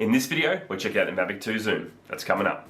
In this video, we'll check out the Mavic 2 Zoom. That's coming up.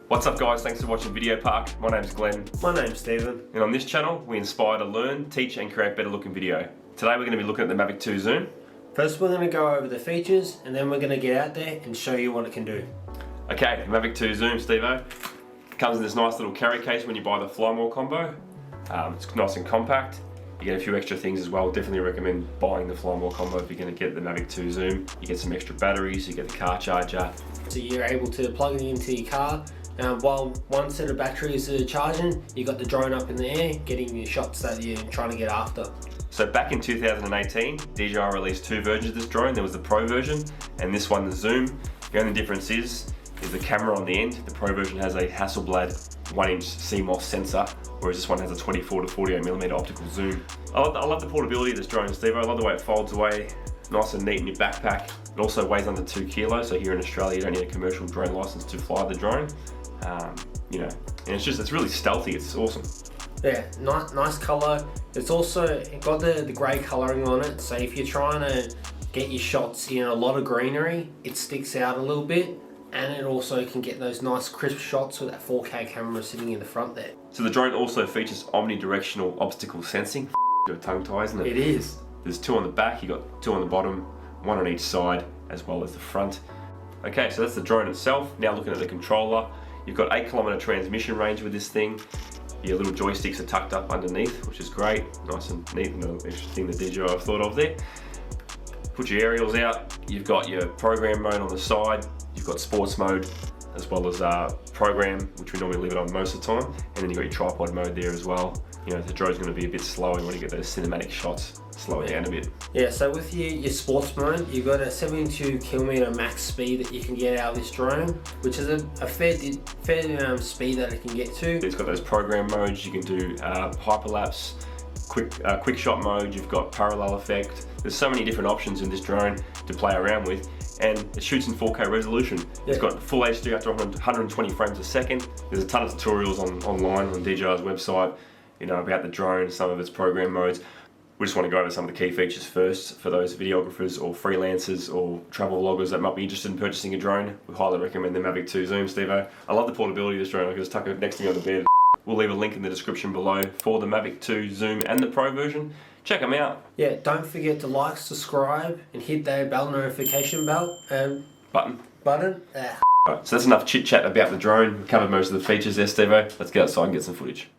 What's up guys, thanks for watching VideoPark. My name's Glenn. My name's Stephen. And on this channel, we inspire to learn, teach and create better looking video. Today we're going to be looking at the Mavic 2 Zoom. First we're going to go over the features and then we're going to get out there and show you what it can do. Okay, the Mavic 2 Zoom, Steve-O. Comes in this nice little carry case when you buy the Fly More combo. It's nice and compact. You get a few extra things as well. Definitely recommend buying the Fly More combo if you're going to get the Mavic 2 Zoom. You get some extra batteries, you get the car charger. So you're able to plug it into your car. While one set of batteries are charging, you got the drone up in the air, getting your shots that you're trying to get after. So back in 2018, DJI released two versions of this drone. There was the Pro version and this one, the Zoom. The only difference is the camera on the end. The Pro version has a Hasselblad 1-inch CMOS sensor, whereas this one has a 24 to 48mm optical zoom. I love the portability of this drone, Steve. I love the way it folds away, nice and neat in your backpack. It also weighs under 2 kilos, so here in Australia you don't need a commercial drone license to fly the drone. You know, and it's really stealthy. It's awesome. Yeah, nice color. It's also got the grey colouring on it, so if you're trying to get your shots in a lot of greenery, it sticks out a little bit, and it also can get those nice crisp shots with that 4K camera sitting in the front there. So the drone also features omnidirectional obstacle sensing. Your tongue tie, isn't it? It is. There's 2 on the back, you got 2 on the bottom, 1 on each side, as well as the front. Okay, so that's the drone itself. Now looking at the controller, you've got 8km transmission range with this thing. Your little joysticks are tucked up underneath, which is great. Nice and neat, and an extra thing that DJI have thought of there. Put your aerials out. You've got your program mode on the side. You've got sports mode, as well as program, which we normally leave it on most of the time. And then you've got your tripod mode there as well. You know, the drone's going to be a bit slower. You want to get those cinematic shots. Slow it down a bit. Yeah, so with your sports mode, you've got a 72km max speed that you can get out of this drone, which is a fair speed that it can get to. It's got those program modes. You can do hyperlapse, quick shot mode. You've got parallel effect. There's so many different options in this drone to play around with, and it shoots in 4K resolution. Yeah. It's got full HD up to 120 frames a second. There's a ton of tutorials online on DJI's website, you know, about the drone, some of its program modes. We just want to go over some of the key features first for those videographers or freelancers or travel vloggers that might be interested in purchasing a drone. We highly recommend the Mavic 2 Zoom, Steve-O. I love the portability of this drone. I can just tuck it next to me on the bed. We'll leave a link in the description below for the Mavic 2 Zoom and the Pro version. Check them out. Yeah, don't forget to like, subscribe, and hit that bell notification button. Right, so that's enough chit chat about the drone. We covered most of the features there, Steve-O. Let's get outside and get some footage.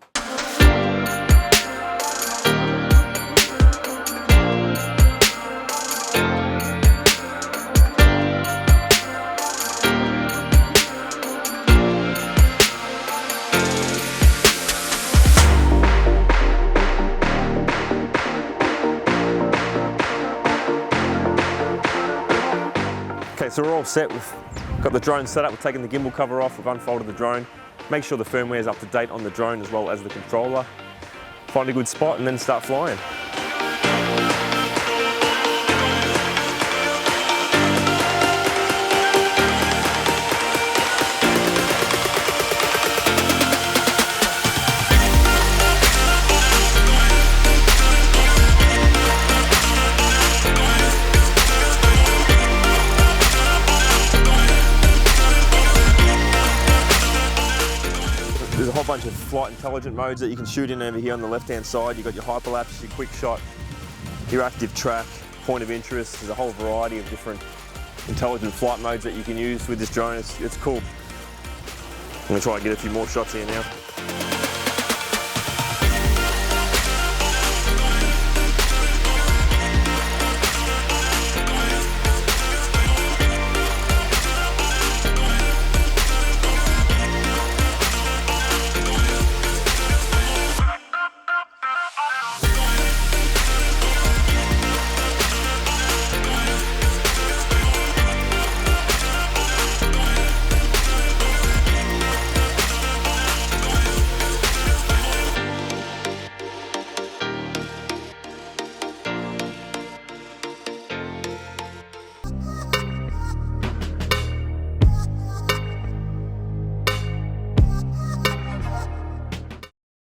Okay, so we're all set. We've got the drone set up, we've taken the gimbal cover off, we've unfolded the drone. Make sure the firmware is up to date on the drone as well as the controller. Find a good spot and then start flying. There's a whole bunch of flight intelligent modes that you can shoot in over here on the left hand side. You've got your hyperlapse, your quick shot, your active track, point of interest. There's a whole variety of different intelligent flight modes that you can use with this drone. It's cool. I'm going to try and get a few more shots here now.